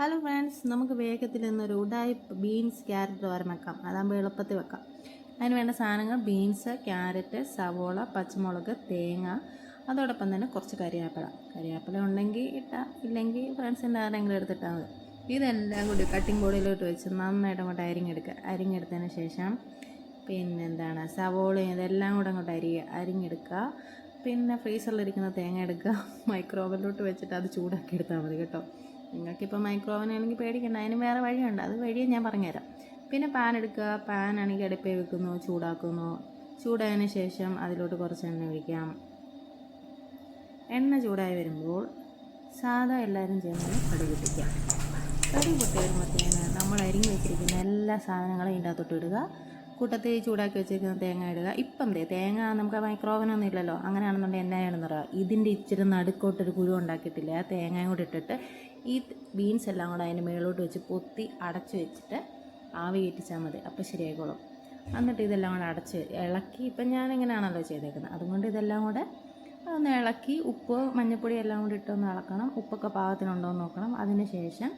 Hello friends, നമുക്ക് വേഗത്തിൽ ഇന്നൊരു ഉഡായിപ്പ് ബീൻസ് ക്യാരറ്റ് തോരൻ വെക്കാം. അതാകുമ്പോൾ എളുപ്പത്തിൽ വെക്കാം. അതിന് വേണ്ട സാധനങ്ങൾ ബീൻസ്, ക്യാരറ്റ്, സവോള, പച്ചമുളക്, തേങ്ങ, അതോടൊപ്പം തന്നെ കുറച്ച് കരിവേപ്പില ഉണ്ടെങ്കിൽ ഇട്ടാൽ, ഇല്ലെങ്കിൽ ഫ്രണ്ട്സിൻ്റെ ആരെങ്കിലും എടുത്തിട്ടാൽ മതി. ഇതെല്ലാം കൂടി കട്ടിംഗ് ബോർഡിലോട്ട് വെച്ച് നന്നായിട്ട് അങ്ങോട്ട് അരിഞ്ഞെടുത്തതിന് ശേഷം സവോളയും ഇതെല്ലാം കൂടെ അങ്ങോട്ട് അരിഞ്ഞെടുക്കുക. പിന്നെ ഫ്രീസറിലിരിക്കുന്ന തേങ്ങ എടുക്കുക, മൈക്രോവനിലോട്ട് വെച്ചിട്ട് അത് ചൂടാക്കി എടുത്താൽ മതി കേട്ടോ. നിങ്ങൾക്കിപ്പോൾ മൈക്രോവൻ ആണെങ്കിൽ പേടിക്കണ്ട, അതിന് വേറെ വഴിയുണ്ട്, അത് വഴിയെ ഞാൻ പറഞ്ഞുതരാം. പിന്നെ പാൻ എടുക്കുക, പാൻ ആണെങ്കിൽ അടുപ്പേ വെക്കുന്നു, ചൂടായതിന് ശേഷം അതിലോട്ട് കുറച്ച് എണ്ണ ഒഴിക്കാം. എണ്ണ ചൂടായി വരുമ്പോൾ സാധാ എല്ലാവരും ചെയ്യുന്നത് കടുക് പൊട്ടിക്കാം. കടുക് പൊട്ടി വരുമ്പോഴത്തേന് നമ്മൾ അരിഞ്ഞ് വെച്ചിരിക്കുന്ന എല്ലാ സാധനങ്ങളും ഇതിൻ്റെ അകത്തോട്ട് ഇടുക. കൂട്ടത്തിൽ ചൂടാക്കി വെച്ചിരിക്കുന്ന തേങ്ങ ഇടുക. തേങ്ങ നമുക്ക് മൈക്രോവനൊന്നും ഇല്ലല്ലോ, അങ്ങനെയാണെന്നുണ്ടെങ്കിൽ എന്നാണെന്ന് പറയുക, ഇതിൻ്റെ ഇച്ചിരി നടുക്കോട്ടൊരു കുഴി ഉണ്ടാക്കിയിട്ടില്ല, ആ തേങ്ങയും കൂടി ഇട്ടിട്ട് ഈ ബീൻസ് എല്ലാം കൂടെ അതിൻ്റെ മേലോട്ട് വെച്ച് പൊത്തി അടച്ച് വെച്ചിട്ട് ആവി കയറ്റിച്ചാൽ മതി. അപ്പോൾ ശരിയായിക്കോളും. എന്നിട്ട് ഇതെല്ലാം കൂടെ അടച്ച് ഇളക്കി, ഇപ്പം ഞാനിങ്ങനെയാണല്ലോ ചെയ്തേക്കുന്നത്, അതുകൊണ്ട് ഇതെല്ലാം കൂടെ ഒന്ന് ഇളക്കി ഉപ്പ് മഞ്ഞൾപ്പൊടി എല്ലാം കൂടി ഇട്ടൊന്ന് ഇളക്കണം. ഉപ്പൊക്കെ പാകത്തിനുണ്ടോ എന്ന് നോക്കണം. അതിന് ശേഷം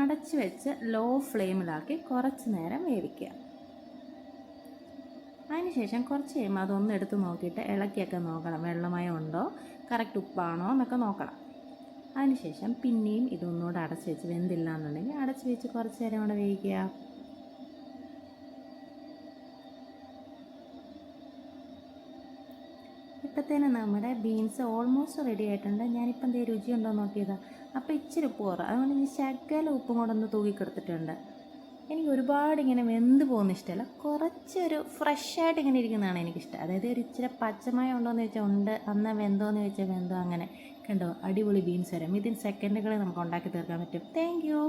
അടച്ച് വെച്ച് ലോ ഫ്ലെയിമിലാക്കി കുറച്ച് നേരം വേവിക്കുക. അതിന് ശേഷം കുറച്ച് കഴിയുമ്പോൾ അതൊന്ന് എടുത്ത് നോക്കിയിട്ട് ഇളക്കിയൊക്കെ നോക്കണം, വെള്ളമയം ഉണ്ടോ, കറക്റ്റ് ഉപ്പാണോ എന്നൊക്കെ നോക്കണം. അതിന് ശേഷം പിന്നെയും ഇതൊന്നുകൂടെ അടച്ച് വെച്ച്, വെന്തില്ല എന്നുണ്ടെങ്കിൽ അടച്ച് വെച്ച് കുറച്ച് നേരം കൂടെ വേവിക്കുക. ഇപ്പോഴത്തേനും നമ്മുടെ ബീൻസ് ഓൾമോസ്റ്റ് റെഡി ആയിട്ടുണ്ട്. ഞാനിപ്പം രുചി ഉണ്ടോ നോക്കിയതാണ്. അപ്പോൾ ഇച്ചിരി ഉപ്പ് കുറവ്, അതുകൊണ്ട് ഞാൻ ശകല ഉപ്പും കൂടെ ഒന്ന് തൂക്കിക്കെടുത്തിട്ടുണ്ട്. എനിക്ക് ഒരുപാട് ഇങ്ങനെ വെന്ത് പോകുന്ന ഇഷ്ടമല്ല, കുറച്ചൊരു ഫ്രഷായിട്ട് ഇങ്ങനെ ഇരിക്കുന്നതാണ് എനിക്കിഷ്ടം. അതായത് ഒരു ഇച്ചിരി പച്ചമയം ഉണ്ടോയെന്ന് ചോദിച്ചാൽ ഉണ്ട്, എന്നാൽ വെന്തോയെന്ന് ചോദിച്ചാൽ വെന്തോ. അങ്ങനെ കണ്ടോ, അടിപൊളി ബീൻസ് വരാം. ഇതിന് സെക്കൻഡുകളിൽ നമുക്ക് ഉണ്ടാക്കി തീർക്കാൻ പറ്റും. Thank you.